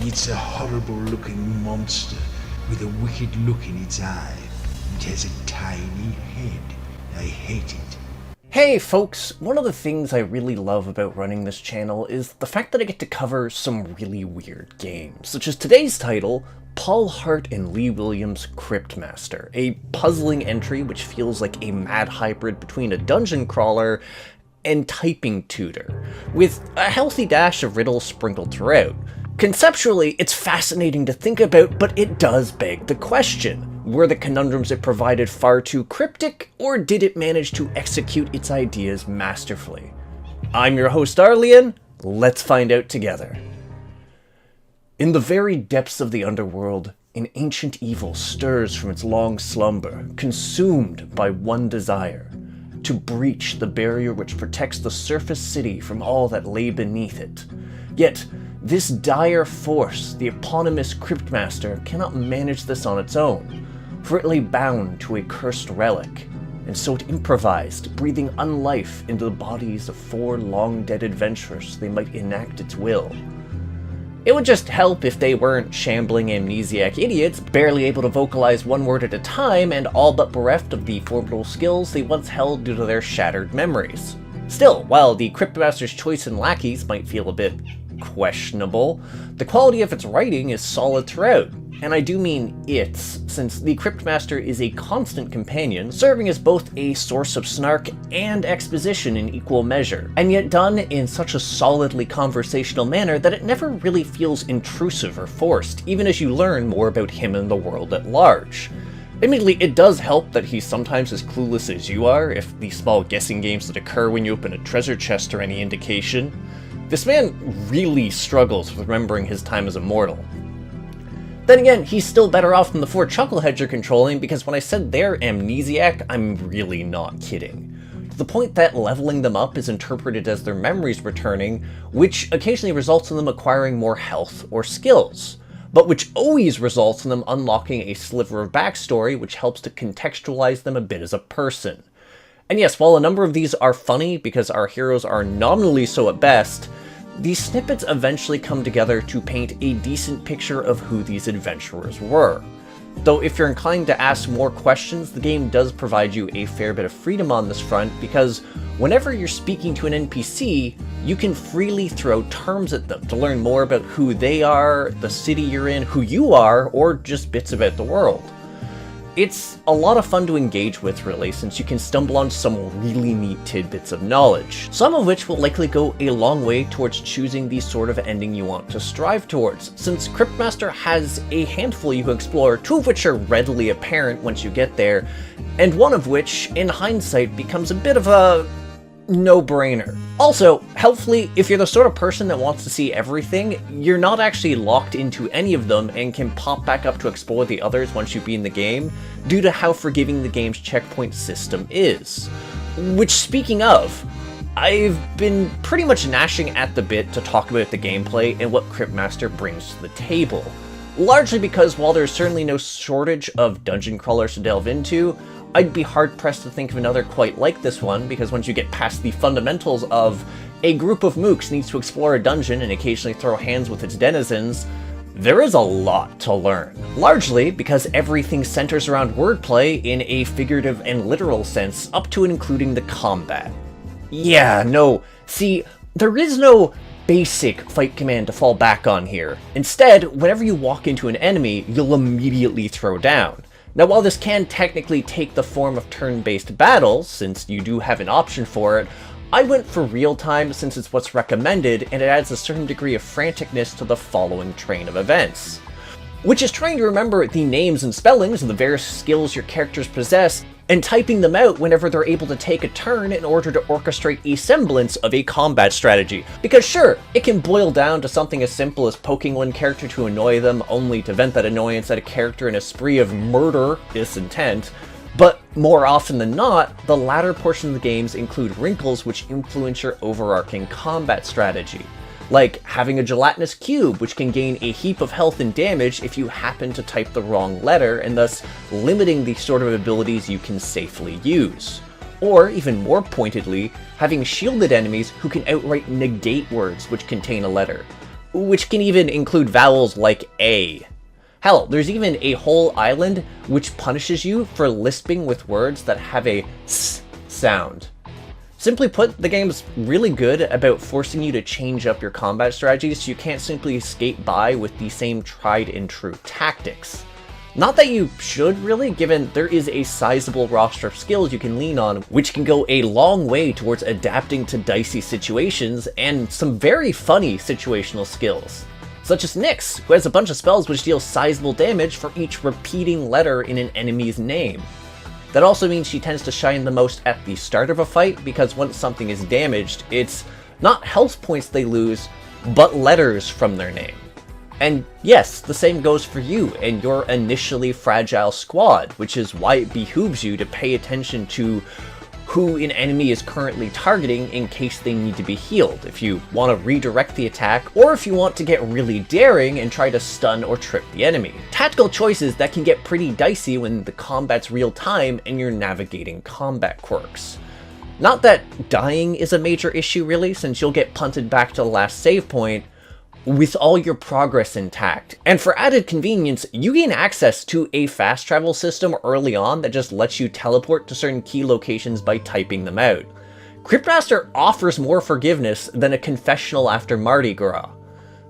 It's a horrible-looking monster with a wicked look in its eye. It has a tiny head. I hate it. Hey folks, one of the things I really love about running this channel is the fact that I get to cover some really weird games, such as today's title, Paul Hart and Lee Williams' CryptMaster, a puzzling entry which feels like a mad hybrid between a dungeon crawler and typing tutor, with a healthy dash of riddles sprinkled throughout. Conceptually, it's fascinating to think about, but it does beg the question. Were the conundrums it provided far too cryptic, or did it manage to execute its ideas masterfully? I'm your host Arlian, let's find out together. In the very depths of the underworld, an ancient evil stirs from its long slumber, consumed by one desire: to breach the barrier which protects the surface city from all that lay beneath it. Yet, this dire force, the eponymous CryptMaster, cannot manage this on its own, for it lay bound to a cursed relic, and so it improvised, breathing unlife into the bodies of 4 long-dead adventurers so they might enact its will. It would just help if they weren't shambling amnesiac idiots, barely able to vocalize one word at a time, and all but bereft of the formidable skills they once held due to their shattered memories. Still, while the CryptMaster's choice in lackeys might feel a bit questionable, the quality of its writing is solid throughout. And I do mean its, since the CryptMaster is a constant companion, serving as both a source of snark and exposition in equal measure, and yet done in such a solidly conversational manner that it never really feels intrusive or forced, even as you learn more about him and the world at large. Admittedly, it does help that he's sometimes as clueless as you are, if the small guessing games that occur when you open a treasure chest are any indication. This man really struggles with remembering his time as a mortal. Then again, he's still better off than the 4 chuckleheads you're controlling, because when I said they're amnesiac, I'm really not kidding. To the point that leveling them up is interpreted as their memories returning, which occasionally results in them acquiring more health or skills, but which always results in them unlocking a sliver of backstory which helps to contextualize them a bit as a person. And yes, while a number of these are funny because our heroes are nominally so at best, these snippets eventually come together to paint a decent picture of who these adventurers were. Though if you're inclined to ask more questions, the game does provide you a fair bit of freedom on this front, because whenever you're speaking to an NPC, you can freely throw terms at them to learn more about who they are, the city you're in, who you are, or just bits about the world. It's a lot of fun to engage with, really, since you can stumble on some really neat tidbits of knowledge, some of which will likely go a long way towards choosing the sort of ending you want to strive towards, since CryptMaster has a handful you can explore, 2 of which are readily apparent once you get there, and one of which, in hindsight, becomes a bit of a no-brainer. Also, helpfully, if you're the sort of person that wants to see everything, you're not actually locked into any of them and can pop back up to explore the others once you beat the game, due to how forgiving the game's checkpoint system is. Which, speaking of, I've been pretty much gnashing at the bit to talk about the gameplay and what CryptMaster brings to the table. Largely because while there's certainly no shortage of dungeon crawlers to delve into, I'd be hard-pressed to think of another quite like this one, because once you get past the fundamentals of a group of mooks needs to explore a dungeon and occasionally throw hands with its denizens, there is a lot to learn. Largely because everything centers around wordplay in a figurative and literal sense, up to and including the combat. Yeah, no, see, there is no basic fight command to fall back on here. Instead, whenever you walk into an enemy, you'll immediately throw down. Now, while this can technically take the form of turn-based battles, since you do have an option for it, I went for real-time since it's what's recommended, and it adds a certain degree of franticness to the following train of events. Which is trying to remember the names and spellings of the various skills your characters possess, and typing them out whenever they're able to take a turn in order to orchestrate a semblance of a combat strategy. Because sure, it can boil down to something as simple as poking one character to annoy them, only to vent that annoyance at a character in a spree of murderous intent, but more often than not, the latter portion of the games include wrinkles which influence your overarching combat strategy. Like having a gelatinous cube, which can gain a heap of health and damage if you happen to type the wrong letter, and thus limiting the sort of abilities you can safely use. Or, even more pointedly, having shielded enemies who can outright negate words which contain a letter. which can even include vowels like A. Hell, there's even a whole island which punishes you for lisping with words that have a S sound. Simply put, the game's really good about forcing you to change up your combat strategies so you can't simply skate by with the same tried and true tactics. Not that you should really, given there is a sizable roster of skills you can lean on, which can go a long way towards adapting to dicey situations and some very funny situational skills. Such as Nyx, who has a bunch of spells which deal sizable damage for each repeating letter in an enemy's name. That also means she tends to shine the most at the start of a fight, because once something is damaged, it's not health points they lose, but letters from their name. And yes, the same goes for you and your initially fragile squad, which is why it behooves you to pay attention to who an enemy is currently targeting in case they need to be healed, if you want to redirect the attack, or if you want to get really daring and try to stun or trip the enemy. Tactical choices that can get pretty dicey when the combat's real time and you're navigating combat quirks. Not that dying is a major issue really, since you'll get punted back to the last save point with all your progress intact. And for added convenience, you gain access to a fast travel system early on that just lets you teleport to certain key locations by typing them out. CryptMaster offers more forgiveness than a confessional after Mardi Gras.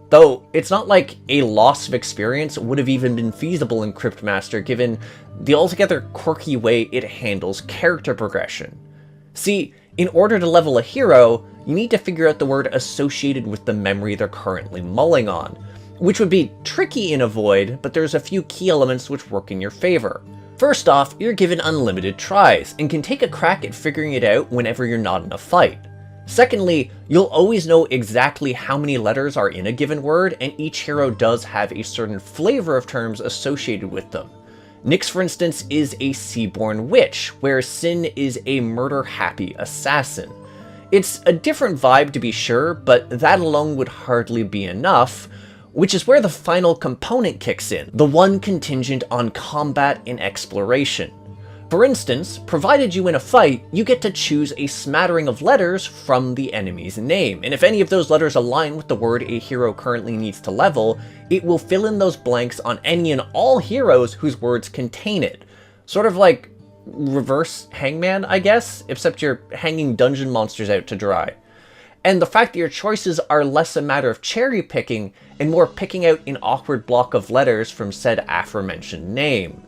Though, it's not like a loss of experience would have even been feasible in CryptMaster given the altogether quirky way it handles character progression. See, in order to level a hero, you need to figure out the word associated with the memory they're currently mulling on, which would be tricky in a void, but there's a few key elements which work in your favor. First off, you're given unlimited tries, and can take a crack at figuring it out whenever you're not in a fight. Secondly, you'll always know exactly how many letters are in a given word, and each hero does have a certain flavor of terms associated with them. Nyx, for instance, is a Seaborn Witch, whereas Sin is a murder-happy assassin. It's a different vibe to be sure, but that alone would hardly be enough, which is where the final component kicks in, the one contingent on combat and exploration. For instance, provided you win a fight, you get to choose a smattering of letters from the enemy's name, and if any of those letters align with the word a hero currently needs to level, it will fill in those blanks on any and all heroes whose words contain it. Sort of like reverse Hangman, I guess, except you're hanging dungeon monsters out to dry. And the fact that your choices are less a matter of cherry picking and more picking out an awkward block of letters from said aforementioned name.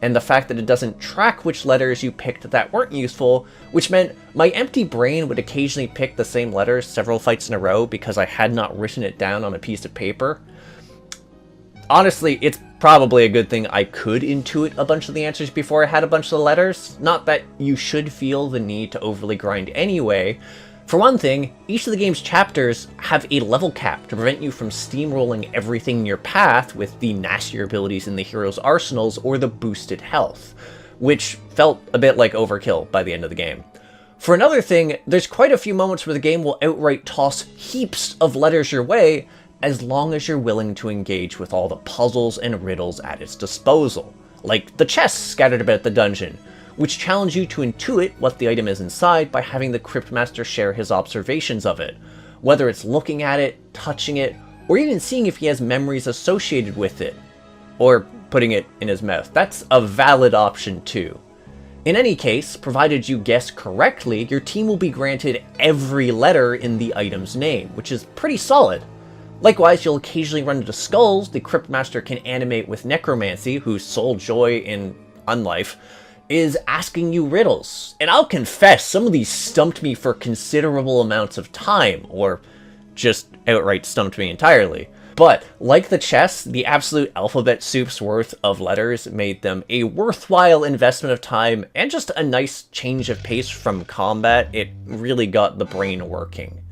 And the fact that it doesn't track which letters you picked that weren't useful, which meant my empty brain would occasionally pick the same letters several fights in a row because I had not written it down on a piece of paper. Honestly, it's probably a good thing I could intuit a bunch of the answers before I had a bunch of the letters. Not that you should feel the need to overly grind anyway. For one thing, each of the game's chapters have a level cap to prevent you from steamrolling everything in your path with the nastier abilities in the hero's arsenals or the boosted health, which felt a bit like overkill by the end of the game. For another thing, there's quite a few moments where the game will outright toss heaps of letters your way as long as you're willing to engage with all the puzzles and riddles at its disposal, like the chests scattered about the dungeon, which challenge you to intuit what the item is inside by having the CryptMaster share his observations of it, whether it's looking at it, touching it, or even seeing if he has memories associated with it, or putting it in his mouth. That's a valid option too. In any case, provided you guess correctly, your team will be granted every letter in the item's name, which is pretty solid. Likewise, you'll occasionally run into skulls the CryptMaster can animate with necromancy, whose sole joy in unlife is asking you riddles. And I'll confess, some of these stumped me for considerable amounts of time, or just outright stumped me entirely. But, like the chess, the absolute alphabet soup's worth of letters made them a worthwhile investment of time, and just a nice change of pace from combat. It really got the brain working.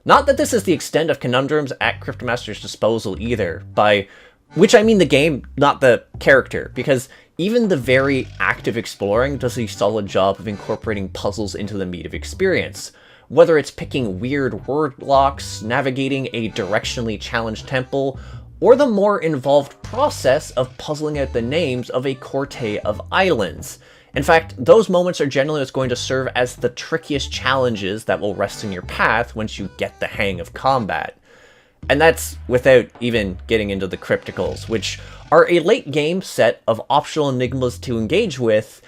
Not that this is the extent of conundrums at CryptMaster's disposal either, by which I mean the game, not the character, because even the very active exploring does a solid job of incorporating puzzles into the meat of experience. Whether it's picking weird word locks, navigating a directionally challenged temple, or the more involved process of puzzling out the names of a corte of islands. In fact, those moments are generally what's going to serve as the trickiest challenges that will rest in your path once you get the hang of combat. And that's without even getting into the crypticals, which are a late game set of optional enigmas to engage with,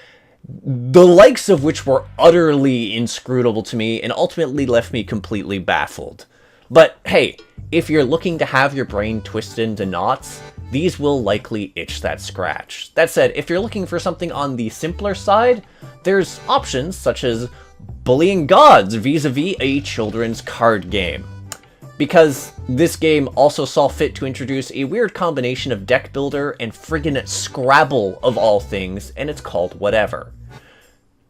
the likes of which were utterly inscrutable to me and ultimately left me completely baffled. But hey, if you're looking to have your brain twisted into knots, these will likely itch that scratch. That said, if you're looking for something on the simpler side, there's options such as bullying gods vis-a-vis a children's card game. Because this game also saw fit to introduce a weird combination of deck builder and friggin' Scrabble of all things, and it's called whatever.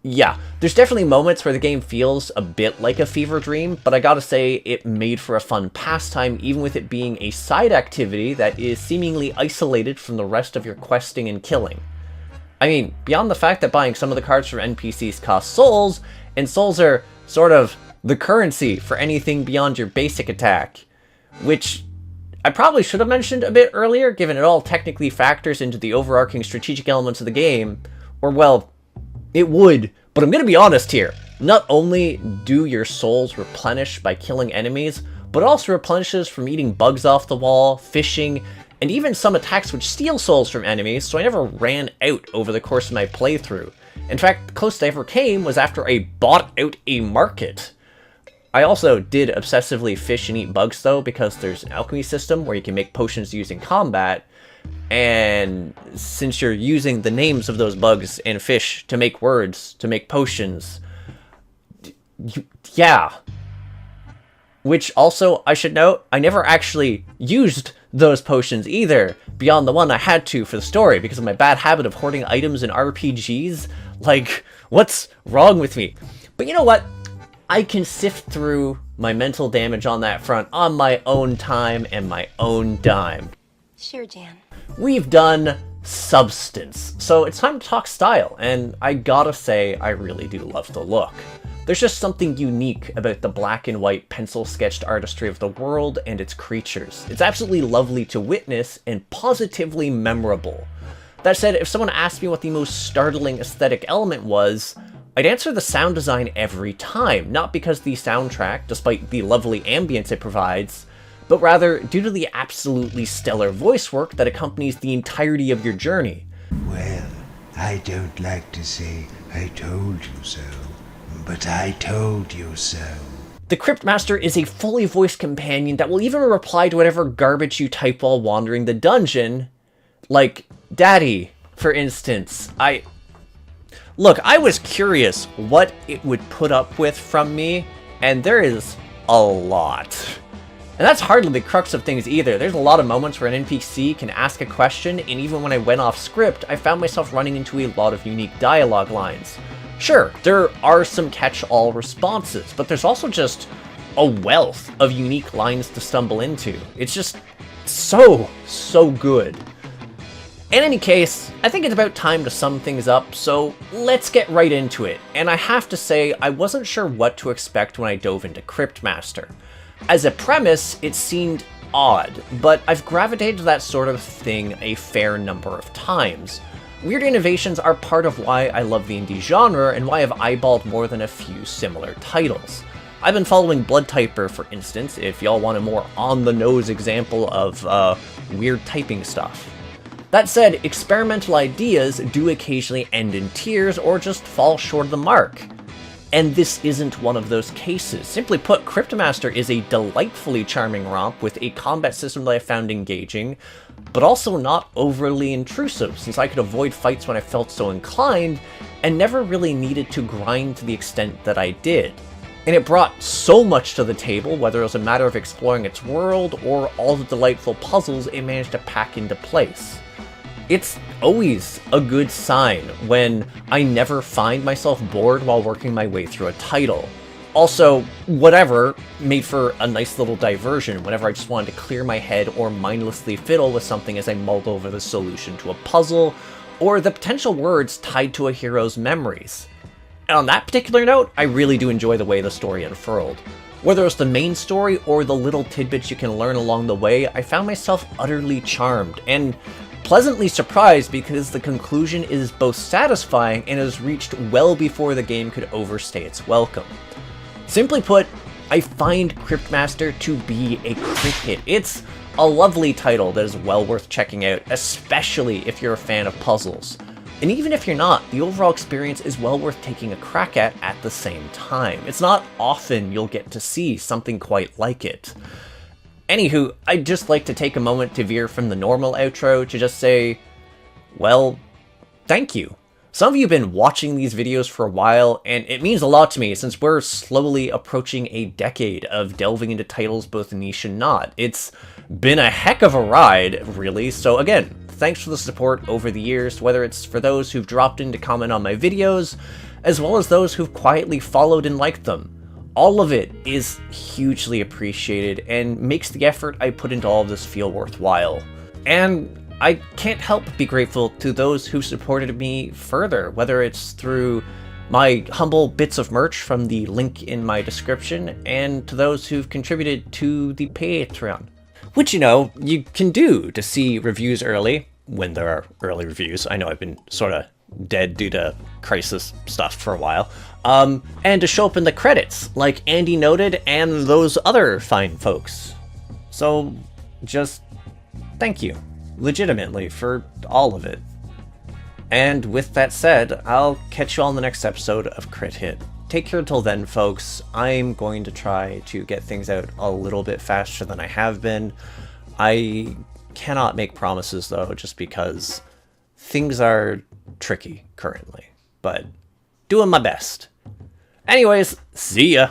Yeah, there's definitely moments where the game feels a bit like a fever dream, but I gotta say it made for a fun pastime even with it being a side activity that is seemingly isolated from the rest of your questing and killing. I mean, beyond the fact that buying some of the cards from NPCs cost souls, and souls are sort of the currency for anything beyond your basic attack, which I probably should have mentioned a bit earlier, given it all technically factors into the overarching strategic elements of the game, or well, it would, but I'm gonna be honest here. Not only do your souls replenish by killing enemies, but it also replenishes from eating bugs off the wall, fishing, and even some attacks which steal souls from enemies, so I never ran out over the course of my playthrough. In fact, the closest I ever came was after I bought out a market. I also did obsessively fish and eat bugs though, because there's an alchemy system where you can make potions using combat, and since you're using the names of those bugs and fish to make words, to make potions, yeah. Which also, I should note, I never actually used those potions either, beyond the one I had to for the story, because of my bad habit of hoarding items in RPGs. Like, what's wrong with me? But you know what? I can sift through my mental damage on that front on my own time and my own dime. Sure, Jan. We've done substance, so it's time to talk style, and I gotta say, I really do love the look. There's just something unique about the black and white pencil-sketched artistry of the world and its creatures. It's absolutely lovely to witness and positively memorable. That said, if someone asked me what the most startling aesthetic element was, I'd answer the sound design every time, not because the soundtrack, despite the lovely ambience it provides, but rather due to the absolutely stellar voice work that accompanies the entirety of your journey. Well, I don't like to say I told you so, but I told you so. The CryptMaster is a fully voiced companion that will even reply to whatever garbage you type while wandering the dungeon, like Daddy, for instance. Look, I was curious what it would put up with from me, and there is a lot. And that's hardly the crux of things either. There's a lot of moments where an NPC can ask a question, and even when I went off script, I found myself running into a lot of unique dialogue lines. Sure, there are some catch-all responses, but there's also just a wealth of unique lines to stumble into. It's just so good. In any case, I think it's about time to sum things up, so let's get right into it. And I have to say, I wasn't sure what to expect when I dove into CryptMaster. As a premise, it seemed odd, but I've gravitated to that sort of thing a fair number of times. Weird innovations are part of why I love the indie genre and why I've eyeballed more than a few similar titles. I've been following Blood Typer, for instance, if y'all want a more on-the-nose example of weird typing stuff. That said, experimental ideas do occasionally end in tears or just fall short of the mark. And this isn't one of those cases. Simply put, CryptMaster is a delightfully charming romp with a combat system that I found engaging, but also not overly intrusive, since I could avoid fights when I felt so inclined, and never really needed to grind to the extent that I did. And it brought so much to the table, whether it was a matter of exploring its world or all the delightful puzzles it managed to pack into place. It's always a good sign when I never find myself bored while working my way through a title. Also, whatever made for a nice little diversion whenever I just wanted to clear my head or mindlessly fiddle with something as I mulled over the solution to a puzzle, or the potential words tied to a hero's memories. And on that particular note, I really do enjoy the way the story unfurled. Whether it's the main story or the little tidbits you can learn along the way, I found myself utterly charmed, and pleasantly surprised because the conclusion is both satisfying and is reached well before the game could overstay its welcome. Simply put, I find CryptMaster to be a crit hit. It's a lovely title that is well worth checking out, especially if you're a fan of puzzles. And even if you're not, the overall experience is well worth taking a crack at the same time. It's not often you'll get to see something quite like it. Anywho, I'd just like to take a moment to veer from the normal outro to just say, well, thank you. Some of you have been watching these videos for a while, and it means a lot to me since we're slowly approaching a decade of delving into titles both niche and not. It's been a heck of a ride, really, so again, thanks for the support over the years, whether it's for those who've dropped in to comment on my videos, as well as those who've quietly followed and liked them. All of it is hugely appreciated and makes the effort I put into all of this feel worthwhile. And I can't help but be grateful to those who supported me further, whether it's through my humble bits of merch from the link in my description, and to those who've contributed to the Patreon. Which, you know, you can do to see reviews early, when there are early reviews. I know I've been sort of dead due to crisis stuff for a while. And to show up in the credits, like Andy noted, and those other fine folks. So, just thank you, legitimately, for all of it. And with that said, I'll catch you all in the next episode of Crit Hit. Take care until then, folks. I'm going to try to get things out a little bit faster than I have been. I cannot make promises, though, just because things are tricky currently. But doing my best. Anyways, see ya!